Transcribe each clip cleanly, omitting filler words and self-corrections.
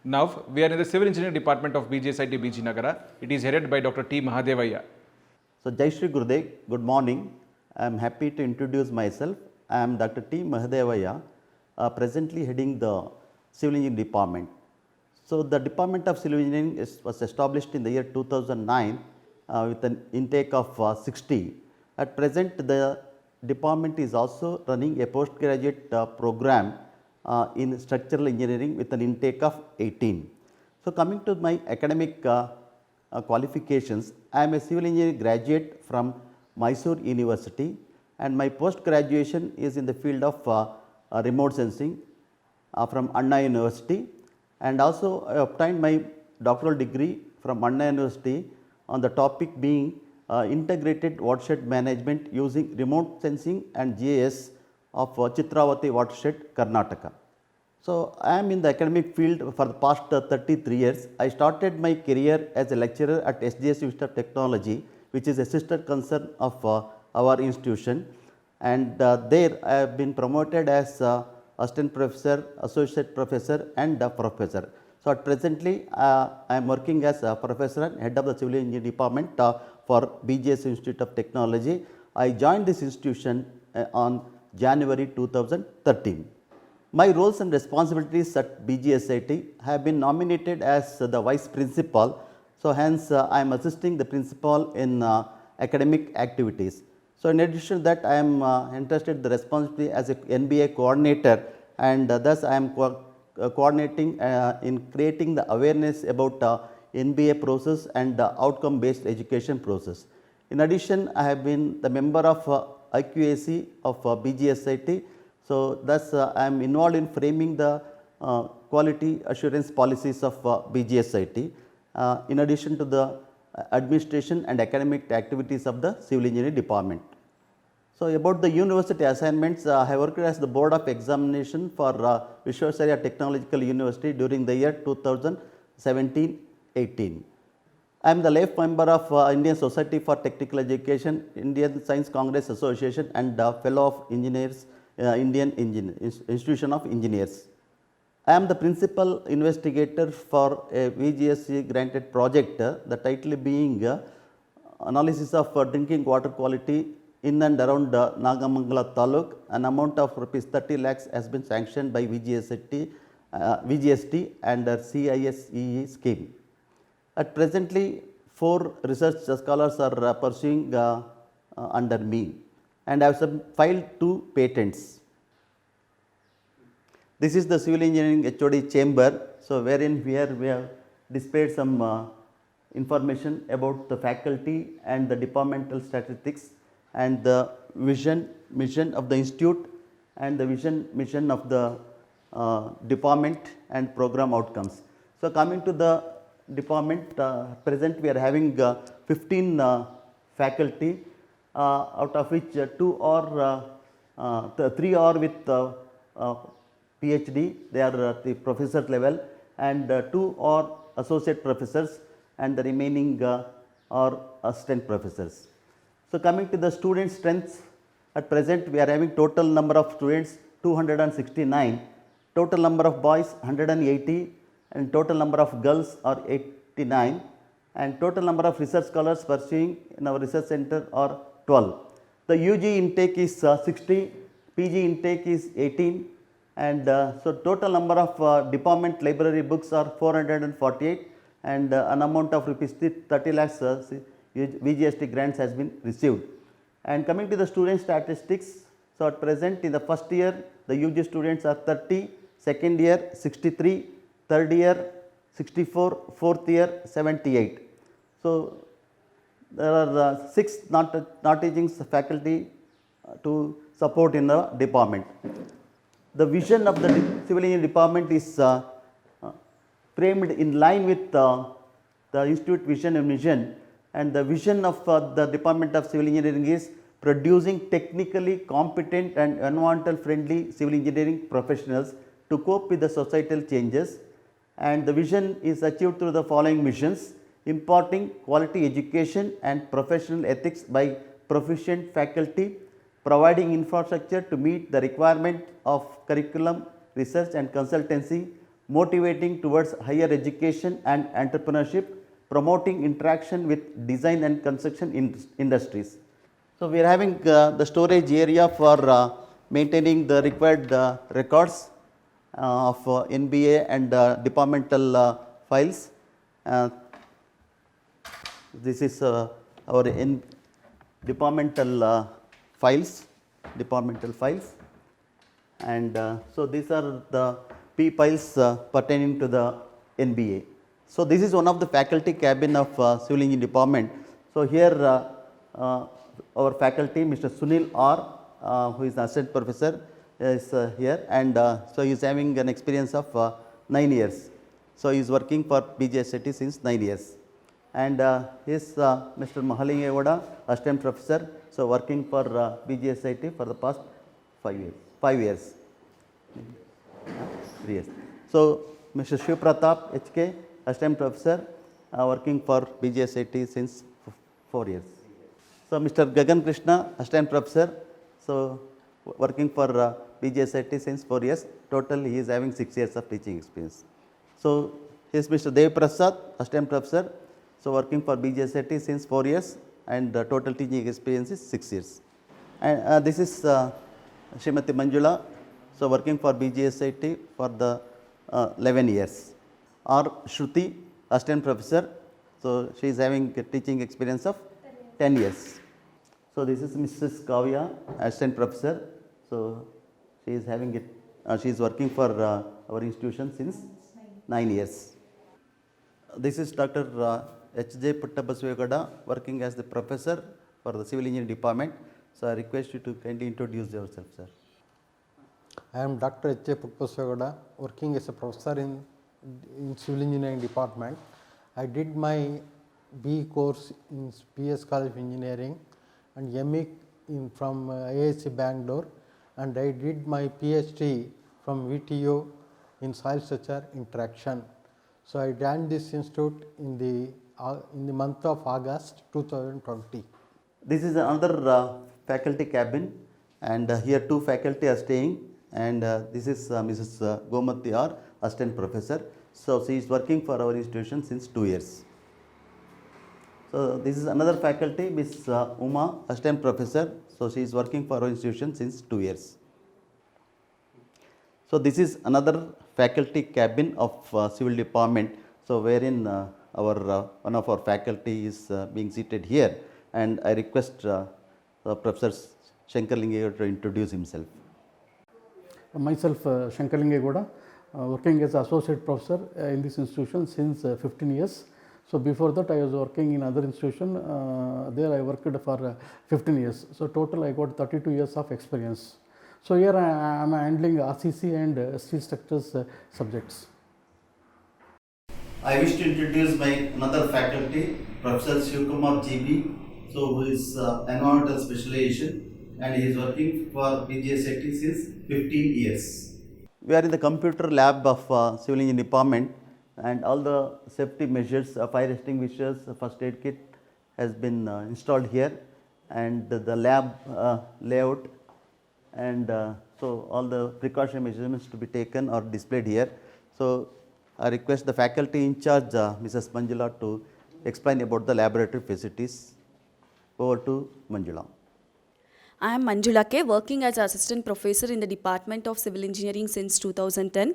Now, we are in the Civil Engineering Department of BGSIT BG Nagara. It is headed by Dr. T. Mahadevaya. So, Jai Shri Gurudev, good morning. I am happy to introduce myself. I am Dr. T. Mahadevaya, presently heading the Civil Engineering Department. So, the Department of Civil Engineering was established in the year 2009 with an intake of 60. At present, the department is also running a postgraduate program in structural engineering with an intake of 18. So, coming to my academic qualifications, I am a civil engineering graduate from Mysore University, and my post graduation is in the field of remote sensing from Anna University, and also I obtained my doctoral degree from Anna University on the topic being integrated watershed management using remote sensing and GIS of Chitravati watershed, Karnataka. So, I am in the academic field for the past 33 years. I started my career as a lecturer at SGS Institute of Technology, which is a sister concern of our institution, and there I have been promoted as assistant professor, associate professor and professor. So, at presently I am working as a professor and head of the civil engineering department for BGS Institute of Technology. I joined this institution on January 2013. My roles and responsibilities at BGSIT have been nominated as the vice principal. So, hence I am assisting the principal in academic activities. So, in addition to that, I am entrusted the responsibility as a NBA coordinator, and thus I am coordinating in creating the awareness about NBA process and outcome based education process. In addition, I have been the member of IQAC of BGSIT. So, thus I am involved in framing the quality assurance policies of BGSIT in addition to the administration and academic activities of the civil engineering department. So, about the university assignments, I have worked as the board of examination for Vishwasarya Technological University during the year 2017-18. I am the life member of Indian Society for Technical Education, Indian Science Congress Association, and fellow of engineers, Indian Institution of Engineers. I am the principal investigator for a VGSC granted project, the title being analysis of drinking water quality in and around Nagamangala Taluk. An amount of rupees 30 lakhs has been sanctioned by VGST under CISEE scheme. At presently, 4 research scholars are pursuing under me, and I have filed 2 patents. This is the civil engineering HOD chamber. So, wherein here we have displayed some information about the faculty and the departmental statistics and the vision, mission of the institute and the vision, mission of the department and program outcomes. So, coming to the department, present we are having 15 faculty, out of which 2 are 3 are with PhD, they are at the professor level, and 2 are associate professors, and the remaining are assistant professors. So, coming to the student strengths, at present we are having total number of students 269, total number of boys 180, and total number of girls are 89, and total number of research scholars pursuing in our research center are 12. The UG intake is 60, PG intake is 18, and so total number of department library books are 448, and an amount of rupees 30 lakhs VGST grants has been received. And coming to the student statistics, so at present in the first year the UG students are 30, second year 63, third year 64, fourth year 78. So, there are 6 non-teaching faculty to support in the department. The vision of the civil engineering department is framed in line with the institute vision and mission, and the vision of the Department of Civil Engineering is producing technically competent and environmental friendly civil engineering professionals to cope with the societal changes, and the vision is achieved through the following missions: imparting quality education and professional ethics by proficient faculty, providing infrastructure to meet the requirement of curriculum, research and consultancy, motivating towards higher education and entrepreneurship, promoting interaction with design and construction industries. So, we are having the storage area for maintaining the required records of NBA and departmental files. This is our departmental files, and so these are the P files pertaining to the NBA. So, this is one of the faculty cabin of Civil Engineering Department. So, here our faculty Mr. Sunil R, who is the assistant professor, is here, and so he is having an experience of 9 years. So, he is working for BGSIT since 9 years. And he is Mr. Mahalingegoda, assistant professor, so working for BGSIT for the past 5 years. 5 years. 3 years. So, Mr. Shiv Pratap HK, assistant professor, working for BGSIT since 4 years. So, Mr. Gagan Krishna, assistant professor, so working for BGSIT since 4 years. Total he is having 6 years of teaching experience. So, he is Mr. Dev Prasad, assistant professor, so working for BGSIT since 4 years, and the total teaching experience is 6 years. And this is Srimati Manjula, so working for BGSIT for the 11 years. R. Shruti, assistant professor, so she is having a teaching experience of 10 years. So, this is Mrs. Kavya, assistant professor, so she is having it, she is working for our institution since 9 years. This is Dr. H.J. Puttabaswegada, working as the professor for the Civil Engineering Department. So, I request you to kindly introduce yourself, sir. I am Dr. H.J. Puttabaswegada, working as a professor in Civil Engineering Department. I did my B course in PS College of Engineering and ME from IISc Bangalore, and I did my PhD from VTU in soil structure interaction. So, I joined this institute in the month of August 2020. This is another faculty cabin, and here 2 faculty are staying, and this is Mrs. Gomati R, assistant professor. So, she is working for our institution since 2 years. So, this is another faculty, Ms. Uma, assistant professor. So, she is working for our institution since 2 years. So, this is another faculty cabin of civil department. So, wherein our one of our faculty is being seated here, and I request Professor Shankar Lingegoda to introduce himself. Myself, Shankar Lingegoda, working as associate professor in this institution since 15 years. So, before that I was working in other institution, there I worked for 15 years. So, total I got 32 years of experience. So, here I am handling RCC and steel structures subjects. I wish to introduce my another faculty, Professor Shivkumar GB, so who is environmental specialization, and he is working for BGSIT since 15 years. We are in the computer lab of Civil Engineering Department, and all the safety measures, fire extinguishers, first aid kit has been installed here, and the lab layout, and so all the precaution measurements to be taken are displayed here. So, I request the faculty in charge, Mrs. Manjula, to explain about the laboratory facilities. Over to Manjula. I am Manjula K, working as assistant professor in the Department of Civil Engineering since 2010.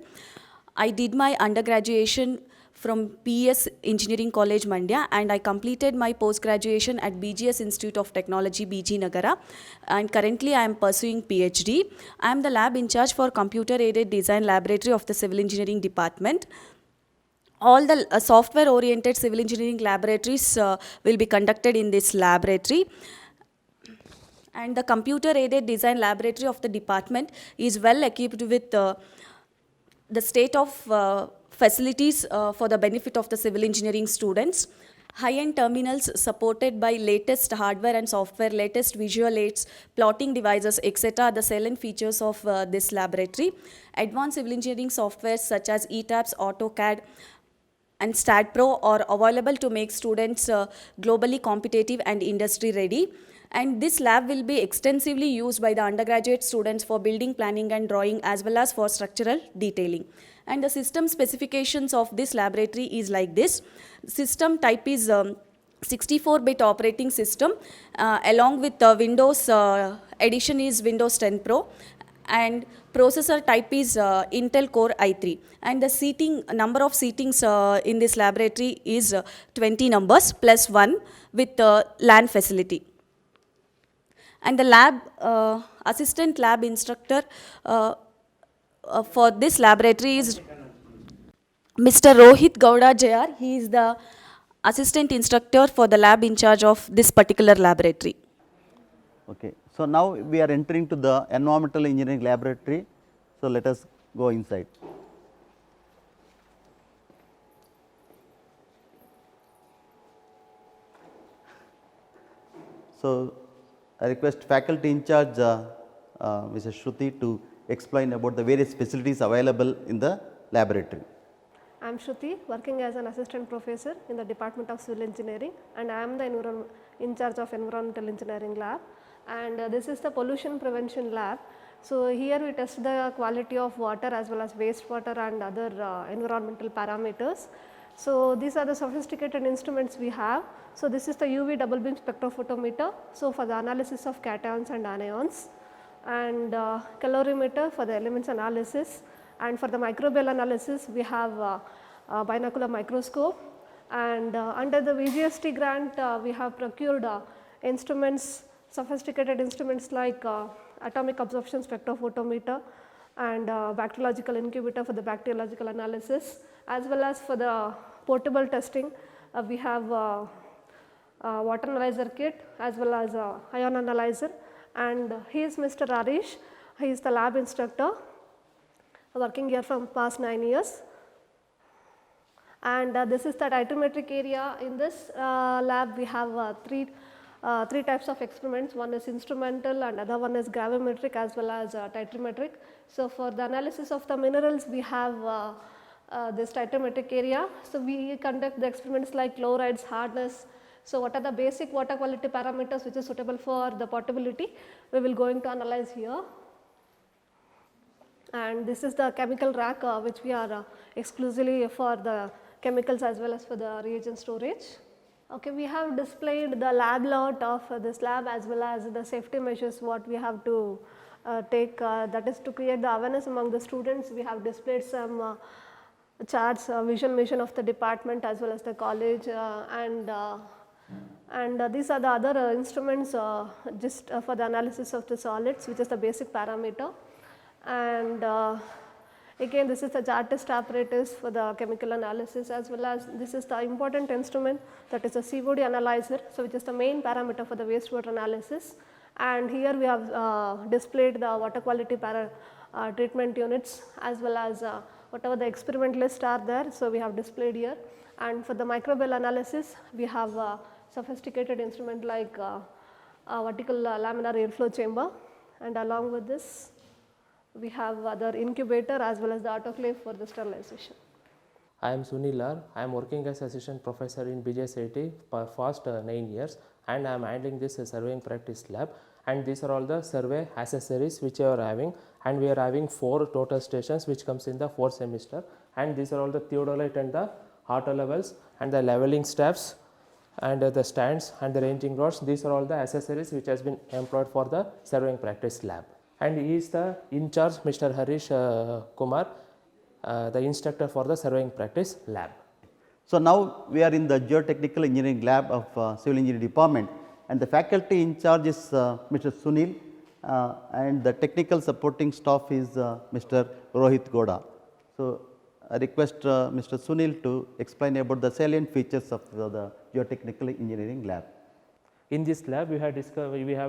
I did my undergraduation from PS Engineering College, Mandya, and I completed my post-graduation at BGS Institute of Technology, BG Nagara, and currently I am pursuing PhD. I am the lab in charge for computer-aided design laboratory of the Civil Engineering Department. All the software-oriented civil engineering laboratories will be conducted in this laboratory. And the computer-aided design laboratory of the department is well equipped with the state of facilities for the benefit of the civil engineering students. High-end terminals supported by latest hardware and software, latest visual aids, plotting devices, etc. are the salient features of this laboratory. Advanced civil engineering softwares such as ETABS, AutoCAD, and StatPro are available to make students globally competitive and industry ready. And this lab will be extensively used by the undergraduate students for building planning and drawing as well as for structural detailing. And the system specifications of this laboratory is like this. System type is 64-bit operating system, along with the Windows edition is Windows 10 Pro, and processor type is Intel Core i3, and the number of seatings in this laboratory is 20 numbers plus 1 with LAN facility. And the lab assistant lab instructor for this laboratory is Mr. Rohit Gowda JR. He is the assistant instructor for the lab in charge of this particular laboratory. Okay. So, now we are entering to the environmental engineering laboratory. So, let us go inside. So, I request faculty in charge Mrs. Shruti to explain about the various facilities available in the laboratory. I am Shruti, working as an assistant professor in the Department of Civil Engineering, and I am the in charge of Environmental Engineering lab, and this is the pollution prevention lab. So, here we test the quality of water as well as wastewater and other environmental parameters. So, these are the sophisticated instruments we have. So, this is the UV double beam spectrophotometer, so for the analysis of cations and anions, and calorimeter for the elements analysis, and for the microbial analysis we have binocular microscope, and under the VGST grant we have procured instruments, sophisticated instruments like atomic absorption spectrophotometer and bacteriological incubator for the bacteriological analysis, as well as for the portable testing we have water analyzer kit as well as ion analyzer, and he is Mr. Arish, he is the lab instructor working here from past 9 years. And this is the titrometric area. In this lab we have three types of experiments. One is instrumental and other one is gravimetric as well as titrometric. So, for the analysis of the minerals we have this titrometric area. So, we conduct the experiments like chlorides, hardness. So, what are the basic water quality parameters which is suitable for the potability, we will going to analyze here. And this is the chemical rack which we are exclusively for the chemicals as well as for the reagent storage. Okay, we have displayed the lab lot of this lab as well as the safety measures what we have to take, that is to create the awareness among the students. We have displayed some charts, vision mission of the department as well as the college, and these are the other instruments just for the analysis of the solids, which is the basic parameter. And again, this is the Chartist apparatus for the chemical analysis, as well as this is the important instrument, that is a COD analyzer, so which is the main parameter for the wastewater analysis. And here we have displayed the water quality treatment units as well as whatever the experiment list are there, so we have displayed here. And for the microbial analysis, we have a sophisticated instrument like vertical laminar airflow chamber, and along with this we have other incubator as well as the autoclave for the sterilization. I am Sunil R. I am working as assistant professor in BJSIT for past 9 years, and I am handling this surveying practice lab, and these are all the survey accessories which we are having, and we are having 4 total stations which comes in the 4th semester, and these are all the theodolite and the auto levels and the leveling staffs and the stands and the ranging rods. These are all the accessories which has been employed for the surveying practice lab. And he is the in charge, Mr. Harish Kumar, the instructor for the surveying practice lab. So, now we are in the geotechnical engineering lab of civil engineering department, and the faculty in charge is Mr. Sunil, and the technical supporting staff is Mr. Rohit Gowda. So, I request Mr. Sunil to explain about the salient features of the geotechnical engineering lab. In this lab, we have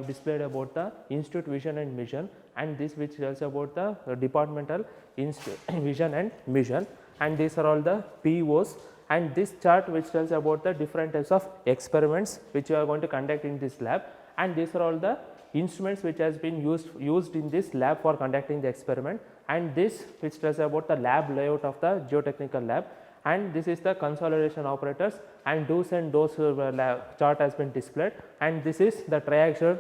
displayed about the institute vision and mission, and this which tells about the departmental vision and mission, and these are all the POs, and this chart which tells about the different types of experiments which we are going to conduct in this lab, and these are all the instruments which has been used in this lab for conducting the experiment, and this which tells about the lab layout of the geotechnical lab, and this is the consolidation operators, and do's and don'ts chart has been displayed, and this is the triaxial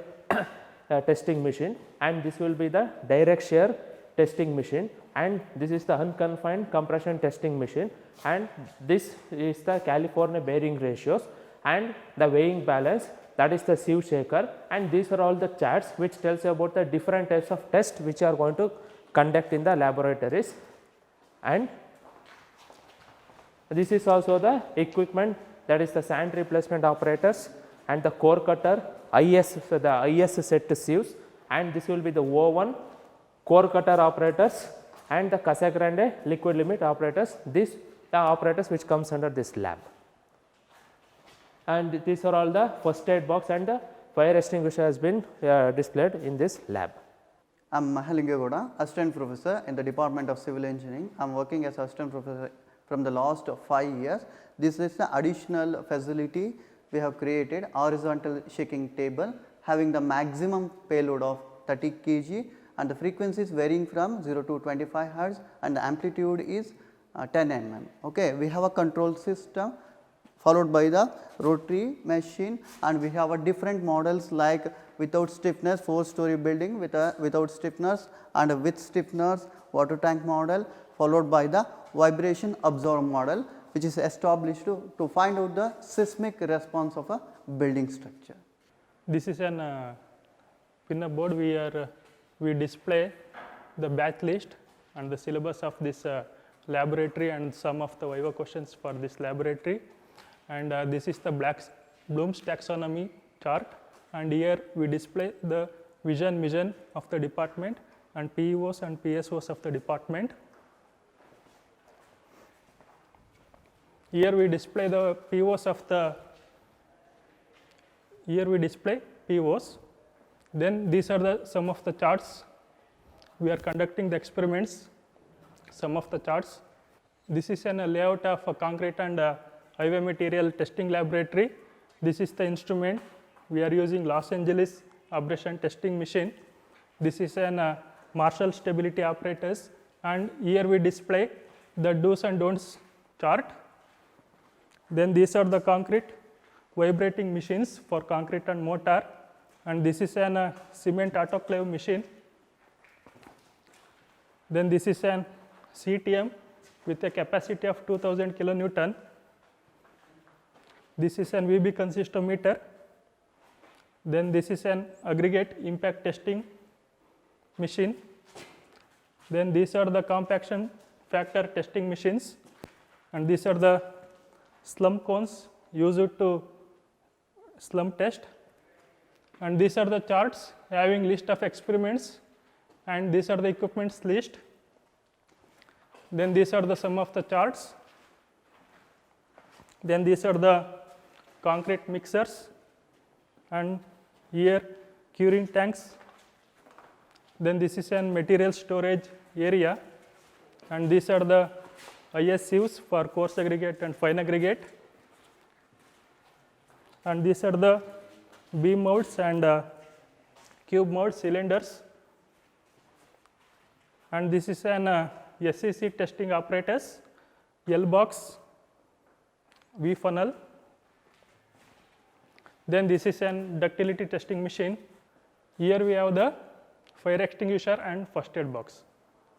testing machine, and this will be the direct shear testing machine, and this is the unconfined compression testing machine, and this is the California bearing ratios and the weighing balance, that is the sieve shaker, and these are all the charts which tells you about the different types of tests which are going to conduct in the laboratories. And this is also the equipment, that is the sand replacement operators and the core cutter, the IS set sieves, and this will be the O1 core cutter operators and the Casagrande liquid limit operators. These the operators which comes under this lab. And these are all the first aid box and the fire extinguisher has been displayed in this lab. I am Mahalinga, Assistant Professor in the Department of Civil Engineering. I am working as Assistant Professor from the last 5 years. This is the additional facility we have created, horizontal shaking table having the maximum payload of 30 kg, and the frequency is varying from 0 to 25 Hz, and the amplitude is 10 mm. Okay. We have a control system followed by the rotary machine, and we have a different models like without stiffness 4-story building without stiffness, and with stiffness water tank model, followed by the vibration absorber model, which is established to find out the seismic response of a building structure. This is an pinup board where we display the batch list and the syllabus of this laboratory and some of the viva questions for this laboratory. And this is the Bloom's taxonomy chart, and here we display the vision mission of the department and PEOs and PSOs of the department. Here we display the POs of the, then these are the some of the charts. We are conducting the experiments, some of the charts. This is a layout of a concrete and highway material testing laboratory. This is the instrument. We are using Los Angeles abrasion testing machine. This is an Marshall stability apparatus, and here we display the do's and don'ts chart. Then these are the concrete vibrating machines for concrete and mortar, and this is an cement autoclave machine. Then this is an CTM with a capacity of 2000 kilonewton. This is an VB consistometer. Then this is an aggregate impact testing machine. Then these are the compaction factor testing machines, and these are the slump cones used to slump test. And these are the charts having list of experiments, and these are the equipments list. Then these are the some of the charts. Then these are the concrete mixers, and here curing tanks. Then this is an material storage area, and these are the IS sieves for coarse aggregate and fine aggregate. And these are the beam mounts and cube mount cylinders. And this is an SCC testing apparatus, L box, V funnel. Then this is an ductility testing machine. Here we have the fire extinguisher and first aid box.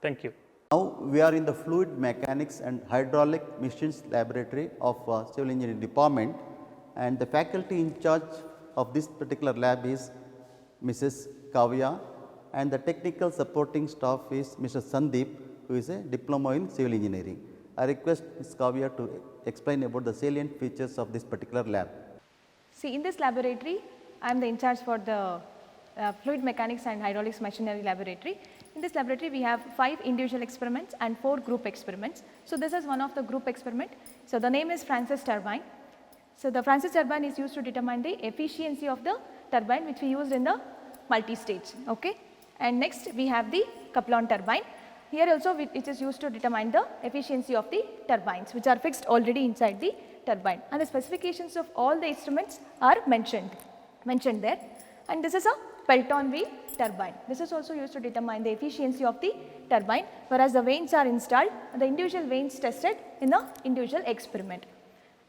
Thank you. Now we are in the fluid mechanics and hydraulic machines laboratory of civil engineering department, and the faculty in charge of this particular lab is Mrs. Kavya, and the technical supporting staff is Mr. Sandeep, who is a diploma in civil engineering. I request Ms. Kavya to explain about the salient features of this particular lab. See, in this laboratory, I am the in charge for the fluid mechanics and hydraulics machinery laboratory. In this laboratory, we have 5 individual experiments and 4 group experiments. So this is one of the group experiment. So the name is Francis turbine. So the Francis turbine is used to determine the efficiency of the turbine, which we used in the multi-stage. Okay. And next we have the Kaplan turbine. Here also it is used to determine the efficiency of the turbines, which are fixed already inside the turbine, and the specifications of all the instruments are mentioned there. And this is a Pelton wheel turbine. This is also used to determine the efficiency of the turbine, whereas the vanes are installed, the individual vanes tested in the individual experiment.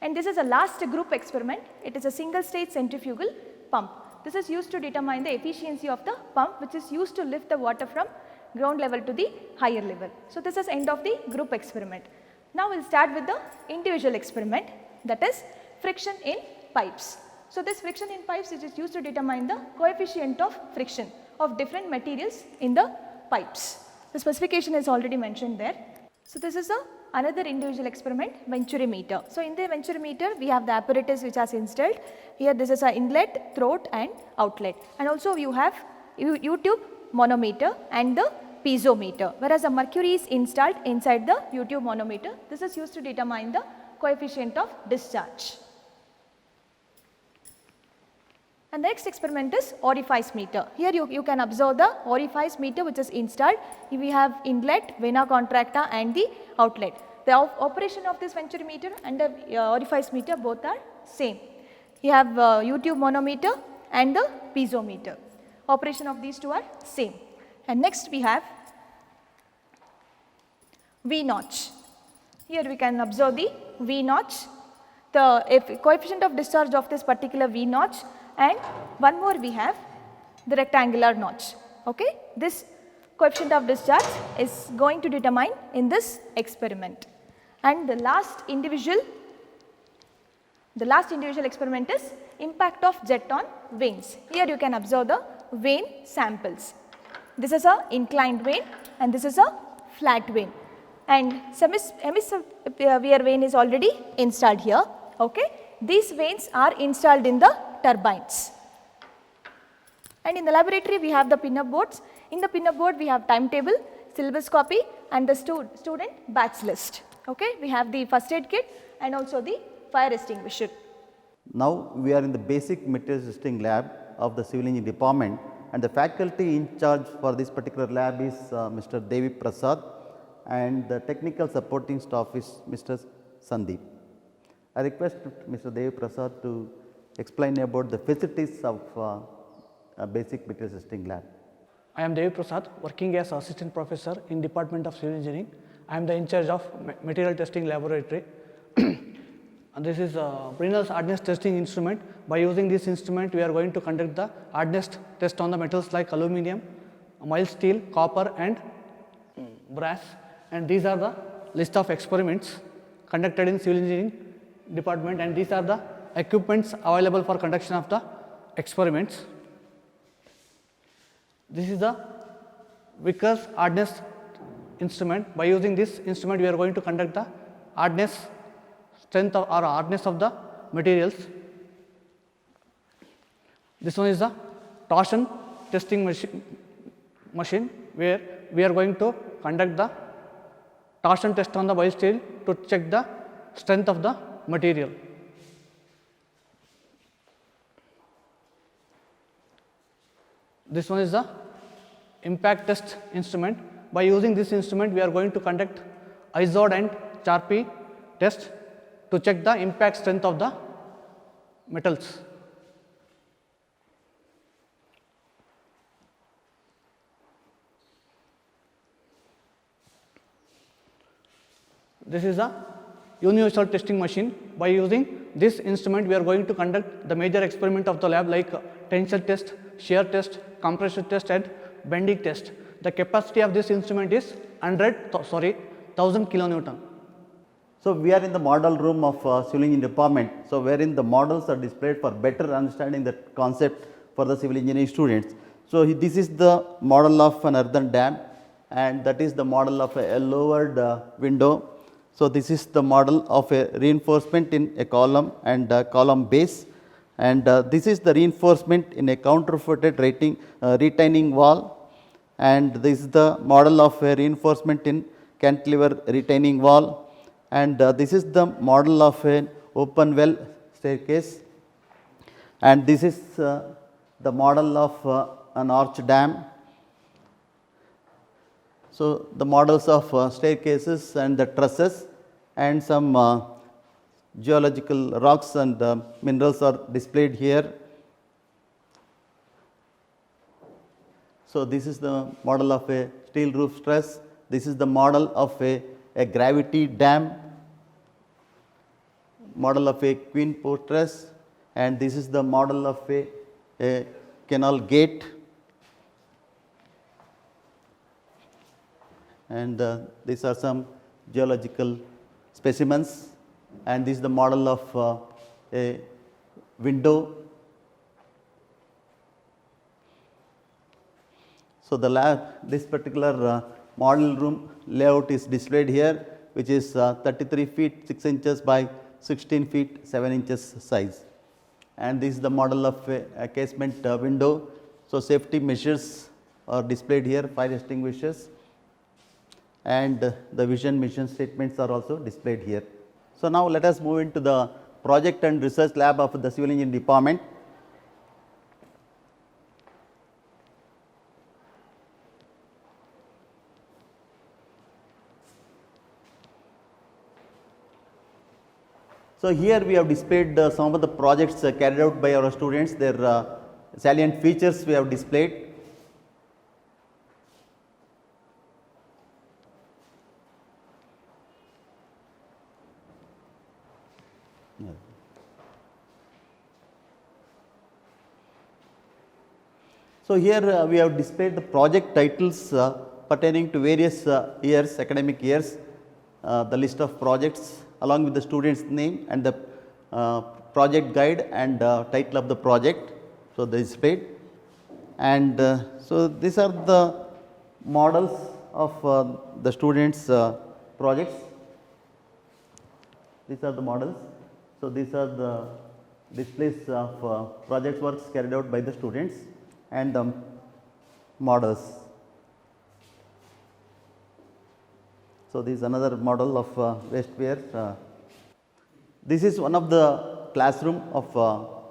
And this is a last group experiment. It is a single stage centrifugal pump. This is used to determine the efficiency of the pump, which is used to lift the water from ground level to the higher level. So this is end of the group experiment. Now we will start with the individual experiment, that is friction in pipes. So this friction in pipes is used to determine the coefficient of friction of different materials in the pipes. The specification is already mentioned there. So this is another individual experiment, venturimeter. So in the venturimeter we have the apparatus which has installed. Here this is an inlet, throat and outlet, and also you have U-tube manometer and the piezometer, whereas the mercury is installed inside the U-tube manometer. This is used to determine the coefficient of discharge. And the next experiment is orifice meter. Here you can observe the orifice meter which is installed. We have inlet, vena contracta and the outlet. The operation of this venturimeter and the orifice meter both are same. You have U-tube manometer and the piezometer. Operation of these two are same. And next we have V-notch. Here we can observe the V-notch, the coefficient of discharge of this particular V-notch, and one more we have the rectangular notch. Okay? This coefficient of discharge is going to determine in this experiment. And the last individual experiment is impact of jet on vanes. Here you can observe the vane samples. This is a inclined vane and this is a flat vane, and hemisphere vane is already installed here. Okay? These vanes are installed in the turbines. And in the laboratory we have the pin-up boards. In the pin-up board we have timetable, syllabus copy and the student batch list. Okay? We have the first aid kit and also the fire extinguisher. Now we are in the basic materials testing lab of the civil engineering department, and the faculty in charge for this particular lab is Mr. Devi Prasad, and the technical supporting staff is Mr. Sandeep. I request Mr. Devi Prasad to explain about the facilities of a basic materials testing lab. I am Devi Prasad, working as assistant professor in Department of Civil Engineering. I am the in charge of material testing laboratory. And this is Brinell's hardness testing instrument. By using this instrument, we are going to conduct the hardness test on the metals like aluminum, mild steel, copper and brass. And these are the list of experiments conducted in civil engineering department, and these are the equipments available for conduction of the experiments. This is the Vickers hardness instrument. By using this instrument, we are going to conduct the hardness strength or hardness of the materials. This one is the torsion testing machine where we are going to conduct the torsion test on the mild steel to check the strength of the material. This one is the impact test instrument. By using this instrument, we are going to conduct IZOD and Charpy test to check the impact strength of the metals. This is a universal testing machine. By using this instrument, we are going to conduct the major experiment of the lab like tensile test, shear test, compression test and bending test. The capacity of this instrument is 1000 kilonewton. So we are in the model room of civil engineering department. So wherein the models are displayed for better understanding the concept for the civil engineering students. So this is the model of an earthen dam, and that is the model of a lowered window. So this is the model of a reinforcement in a column and column base, and this is the reinforcement in a counterfeited retaining wall, and this is the model of a reinforcement in cantilever retaining wall, and this is the model of an open well staircase, and this is the model of an arch dam. So the models of staircases and the trusses and some geological rocks and minerals are displayed here. So, this is the model of a steel roof truss, this is the model of a gravity dam, model of a queen port truss, and this is the model of a canal gate, and these are some geological specimens, and this is the model of a window. So, this particular model room layout is displayed here, which is 33 feet 6 inches by 16 feet 7 inches size, and this is the model of a casement window. So, safety measures are displayed here, fire extinguishers, and the vision mission statements are also displayed here. So, now let us move into the project and research lab of the civil engineering department. So, here we have displayed some of the projects carried out by our students, their salient features we have displayed. So, here we have displayed the project titles pertaining to various years, academic years, the list of projects along with the student's name and the project guide and title of the project. So, they displayed, and so these are the models of the students' projects. These are the models. So, these are the displays of project works carried out by the students and the models. So, this is another model of wasteware. This is one of the classroom of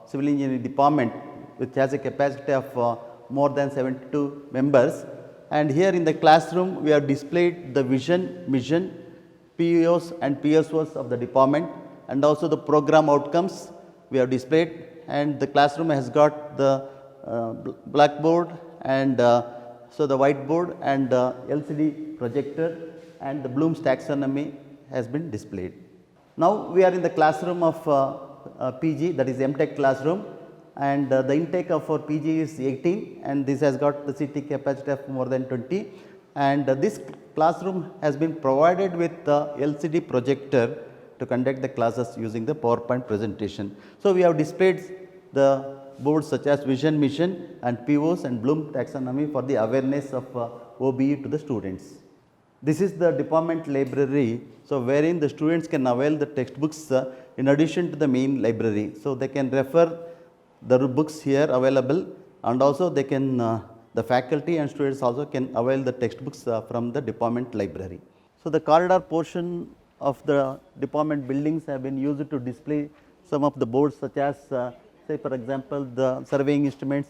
civil engineering department, which has a capacity of more than 72 members, and here in the classroom we have displayed the vision, mission, PEOs and PSOs of the department, and also the program outcomes we have displayed, and the classroom has got the blackboard and so the whiteboard and LCD projector, and the Bloom's taxonomy has been displayed. Now, we are in the classroom of PG, that is MTech classroom, and the intake of our PG is 18, and this has got the seating capacity of more than 20, and this classroom has been provided with the LCD projector to conduct the classes using the PowerPoint presentation. So, we have displayed the boards such as vision, mission and POs and Bloom taxonomy for the awareness of OBE to the students. This is the department library, so wherein the students can avail the textbooks in addition to the main library. So, they can refer the books here available, and also they can the faculty and students also can avail the textbooks from the department library. So, the corridor portion of the department buildings have been used to display some of the boards such as say for example, the surveying instruments,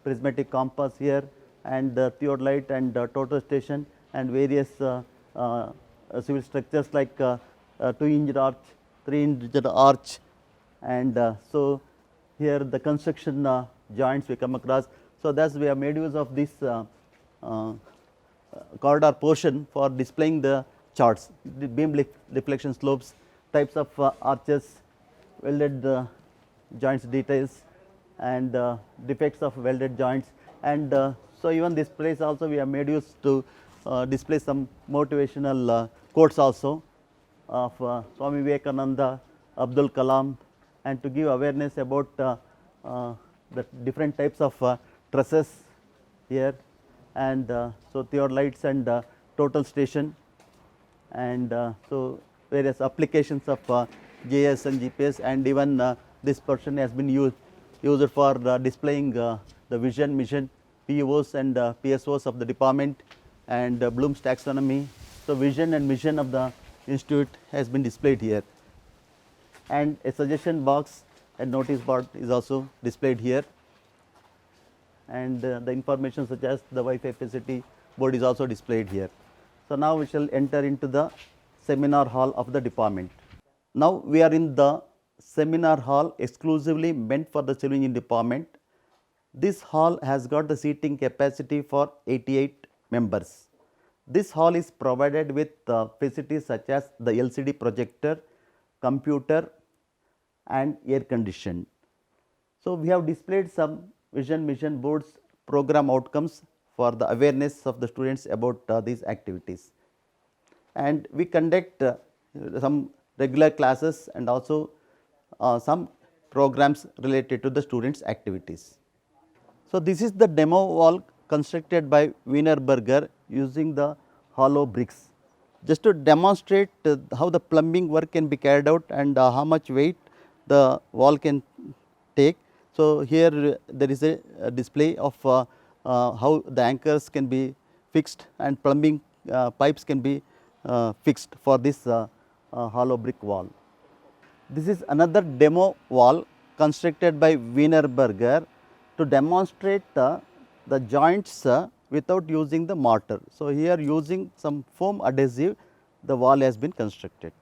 prismatic compass here, and theodolite and total station, and various civil structures like 2-inch arch, 3-inch arch, and so here the construction joints we come across. So, thus we have made use of this corridor portion for displaying the charts, the beam deflection slopes, types of arches, welded joints details, and defects of welded joints, and so even this place also we have made use to display some motivational quotes also of Swami Vivekananda, Abdul Kalam, and to give awareness about the different types of trusses here, and so theodolites and total station, and so various applications of GIS and GPS, and even this portion has been used for displaying the vision, mission, POs and PSOs of the department, and Bloom's taxonomy. So, vision and mission of the institute has been displayed here, and a suggestion box and notice board is also displayed here, and the information such as the Wi-Fi facility board is also displayed here. So, now we shall enter into the seminar hall of the department. Now, we are in the seminar hall exclusively meant for the civil engineering department, This hall has got the seating capacity for 88 members. This hall is provided with facilities such as the LCD projector, computer and air conditioned. So, we have displayed some vision mission boards, program outcomes for the awareness of the students about these activities. And we conduct some regular classes and also some programs related to the students' activities. So, this is the demo wall constructed by Wienerberger using the hollow bricks. Just to demonstrate how the plumbing work can be carried out and how much weight the wall can take. So, here there is a display of how the anchors can be fixed and plumbing pipes can be fixed for this hollow brick wall. This is another demo wall constructed by Wienerberger to demonstrate the joints without using the mortar. So, here using some foam adhesive the wall has been constructed.